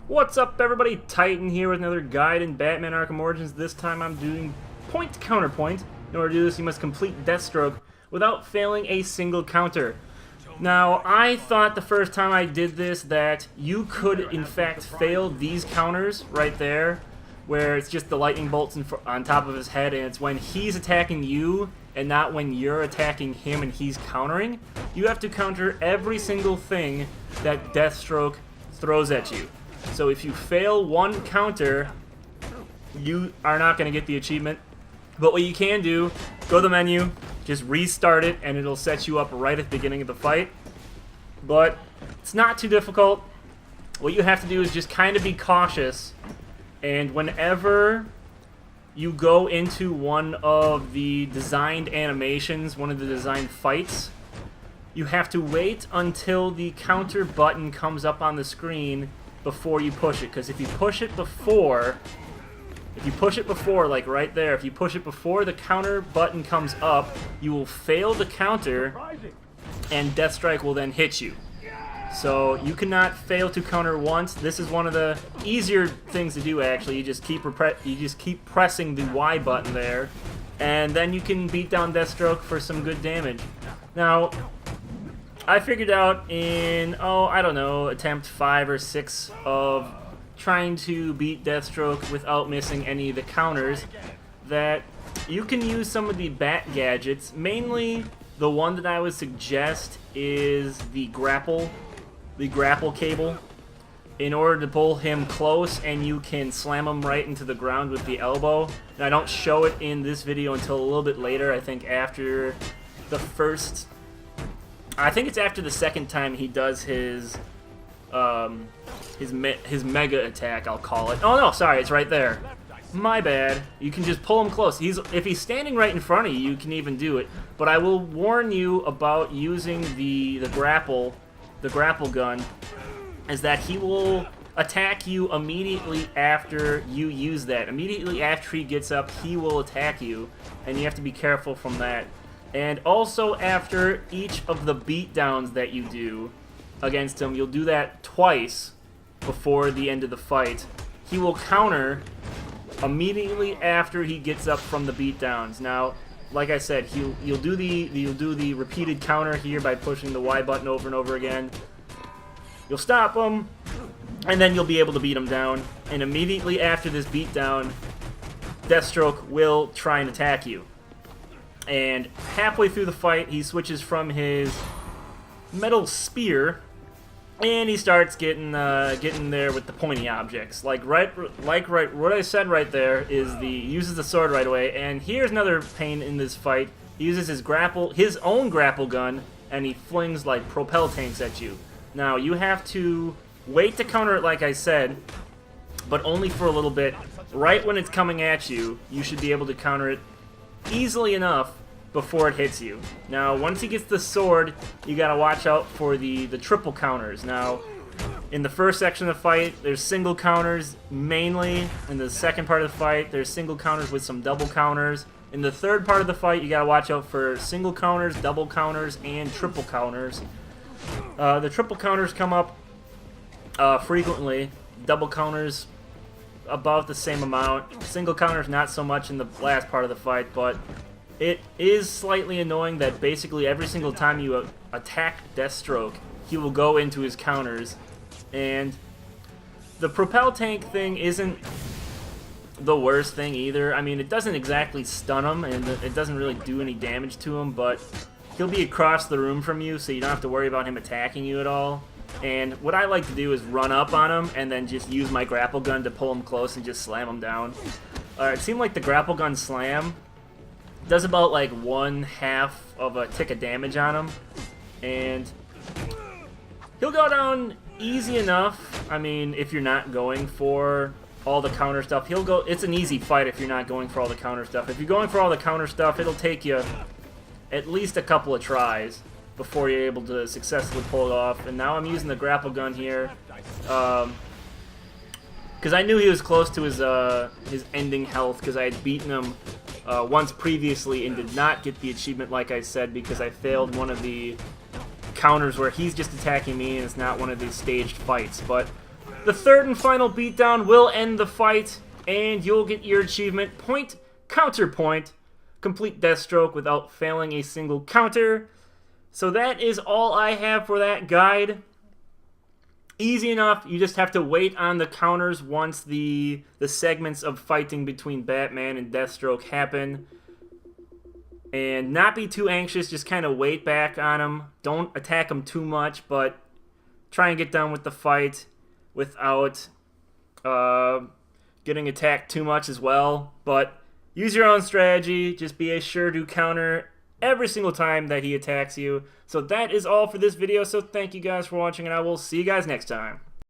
What's up, everybody? Titan here with another guide in Batman Arkham Origins. This time I'm doing point counterpoint. In order to do this, you must complete Deathstroke without failing a single counter. Now, I thought the first time I did this that you could, in fact, fail these counters right there, where it's just the lightning bolts on top of his head, and it's when he's attacking you and not when you're attacking him and he's countering. You have to counter every single thing that Deathstroke throws at you. So if you fail one counter, you are not going to get the achievement. But what you can do, go to the menu, just restart it, and it'll set you up right at the beginning of the fight. But it's not too difficult. What you have to do is just kind of be cautious. And whenever you go into one of the designed animations, one of the designed fights, you have to wait until the counter button comes up on the screen before you push it, because if you push it before, like right there, if you push it before the counter button comes up, you will fail the counter, and Deathstrike will then hit you. So you cannot fail to counter once. This is one of the easier things to do. Actually, you just keep pressing the Y button there, and then you can beat down Deathstroke for some good damage. Now, I figured out in, I don't know, attempt 5 or 6 of trying to beat Deathstroke without missing any of the counters, that you can use some of the bat gadgets. Mainly, the one that I would suggest is the grapple cable, in order to pull him close, and you can slam him right into the ground with the elbow. And I don't show it in this video until a little bit later. I think after the first... I think it's after the second time he does his mega attack, I'll call it. Oh no, sorry, it's right there. My bad. You can just pull him close. If he's standing right in front of you, you can even do it. But I will warn you about using the grapple gun, is that he will attack you immediately after you use that. Immediately after he gets up, he will attack you, and you have to be careful from that. And also after each of the beatdowns that you do against him, you'll do that twice before the end of the fight. He will counter immediately after he gets up from the beatdowns. Now, like I said, you'll do the repeated counter here by pushing the Y button over and over again. You'll stop him, and then you'll be able to beat him down. And immediately after this beatdown, Deathstroke will try and attack you. And halfway through the fight, he switches from his metal spear, and he starts getting there with the pointy objects. Like what I said right there is he uses the sword right away. And here's another pain in this fight. He uses his own grapple gun, and he flings like propel tanks at you. Now you have to wait to counter it, like I said, but only for a little bit. Right when it's coming at you, you should be able to counter it easily enough before it hits you. Now, once he gets the sword, you gotta watch out for the triple counters. Now, in the first section of the fight, there's single counters mainly. In the second part of the fight, there's single counters with some double counters. In the third part of the fight, you gotta watch out for single counters, double counters, and triple counters. The triple counters come up frequently. Double counters about the same amount. Single counters not so much in the last part of the fight, but it is slightly annoying that basically every single time you attack Deathstroke, he will go into his counters. And the propel tank thing isn't the worst thing either. I mean, it doesn't exactly stun him, and it doesn't really do any damage to him, but he'll be across the room from you, so you don't have to worry about him attacking you at all. And what I like to do is run up on him and then just use my grapple gun to pull him close and just slam him down. It seemed like the grapple gun slam does about like 1/2 of a tick of damage on him. And he'll go down easy enough. I mean, if you're not going for all the counter stuff, it's an easy fight if you're not going for all the counter stuff. If you're going for all the counter stuff, it'll take you at least a couple of tries before you're able to successfully pull it off. And now I'm using the grapple gun here, because I knew he was close to his ending health, because I had beaten him once previously and did not get the achievement, like I said, because I failed one of the counters where he's just attacking me and it's not one of these staged fights. But The third and final beatdown will end the fight, and you'll get your achievement, Point Counterpoint. Complete Deathstroke without failing a single counter. So that is all I have for that guide. Easy enough. You just have to wait on the counters once the segments of fighting between Batman and Deathstroke happen. And not be too anxious. Just kind of wait back on them. Don't attack them too much, but try and get done with the fight without getting attacked too much as well. But use your own strategy. Just be sure to counter every single time that he attacks you. So that is all for this video. So thank you guys for watching, and I will see you guys next time.